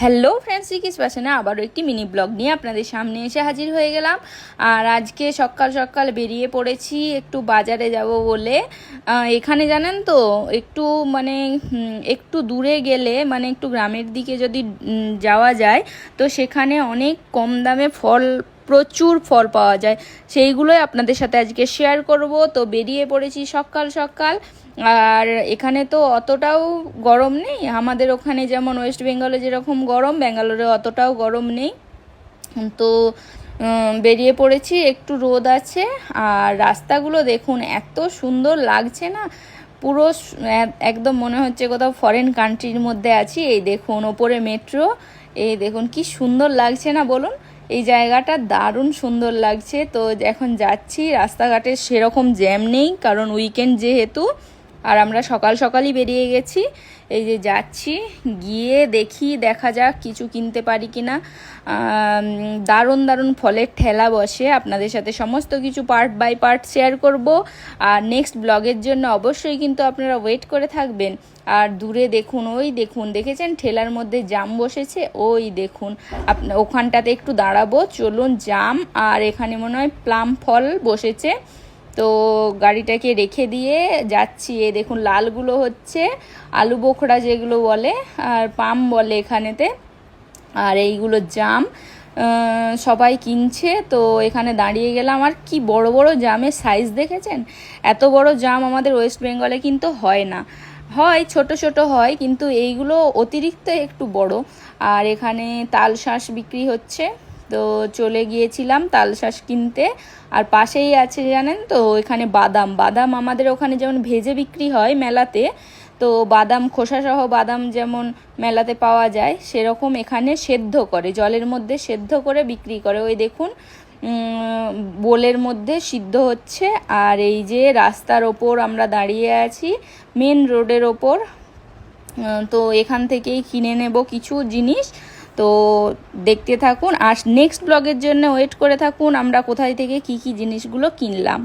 Hello friends, রিকিস পাশানে আবারও একটি mini blog নিয়ে আপনাদের সামনে এসে হাজির হয়ে গেলাম। আর আজকে সকাল সকাল বেরিয়ে পড়েছি একটু বাজারে যাব বলে। এখানে জানেন তো একটু মানে একটু দূরে গেলে মানে একটু গ্রামের দিকে যদি যাওয়া যায় তো সেখানে অনেক কম দামে প্রচুর ফল পাওয়া যায়, সেইগুলোই আপনাদের সাথে আজকে শেয়ার করব। তো বেরিয়ে পড়েছি সকাল সকাল। আর এখানে তো অতটাও গরম নেই, আমাদের ওখানে যেমন ওয়েস্ট বেঙ্গলে যেরকম গরম, ব্যাঙ্গালোরে অতটাও গরম নেই। তো বেরিয়ে পড়েছি, একটু রোদ আছে। আর রাস্তাগুলো দেখুন এত সুন্দর লাগছে না, পুরো একদম মনে হচ্ছে কোথাও ফরেন কান্ট্রির মধ্যে আছি। এই দেখুন ওপরে মেট্রো, এই দেখুন কি সুন্দর লাগছে না বলুন। এই জায়গাটা দারুণ সুন্দর লাগছে। তো এখন যাচ্ছি, রাস্তাঘাটে সেরকম জ্যাম নেই কারণ উইকেন্ড যেহেতু। আর আমরা সকাল সকালই বেরিয়ে গেছি, এই যে যাচ্ছি, গিয়ে দেখা যাক কিছু কিনতে পারি কি না। দারুণ দারুণ ফলের ঠেলা বসে, আপনাদের সাথে সমস্ত কিছু পার্ট বাই পার্ট শেয়ার করব। আর নেক্সট ব্লগের জন্য অবশ্যই কিন্তু আপনারা ওয়েট করে থাকবেন। আর দূরে দেখুন, ওই দেখুন, দেখেছেন ঠেলার মধ্যে জাম বসেছে, ওই দেখুন। ওখানটাতে একটু দাঁড়াবো, চলুন। জাম আর এখানে মনে হয় প্লাম ফল বসেছে। তো গাড়িটাকে রেখে দিয়ে যাচ্ছি। এ দেখুন লালগুলো হচ্ছে আলু বোখরা যেগুলো বলে, আর পাম বলে এখানেতে। আর এইগুলো জাম, সবাই কিনছে। তো এখানে দাঁড়িয়ে গেলাম। আর কি বড় বড় জামের সাইজ দেখেছেন? এত বড় জাম আমাদের ওয়েস্ট বেঙ্গলে কিন্তু হয় না, হয় ছোট ছোট হয়, কিন্তু এইগুলো অতিরিক্ত একটু বড়। আর এখানে তালশাঁস বিক্রি হচ্ছে, তো চলে গিয়েছিলাম তালশাঁস কিনতে। আর পাশেই আছে জানেন তো এখানে বাদাম। বাদাম আমাদের ওখানে যেমন ভেজে বিক্রি হয় মেলাতে, তো বাদাম খোসাসহ বাদাম যেমন মেলাতে পাওয়া যায়, সেরকম এখানে সেদ্ধ করে, জলের মধ্যে সেদ্ধ করে বিক্রি করে। ওই দেখুন বোলের মধ্যে সিদ্ধ হচ্ছে। আর এই যে রাস্তার ওপর আমরা দাঁড়িয়ে আছি, মেন রোডের ওপর। তো এখান থেকেই কিনে নেব কিছু জিনিস। তো দেখতে থাকুন আর নেক্সট ব্লগের জন্য ওয়েট করে থাকুন, আমরা কোথায় থেকে কি কি জিনিসগুলো কিনলাম।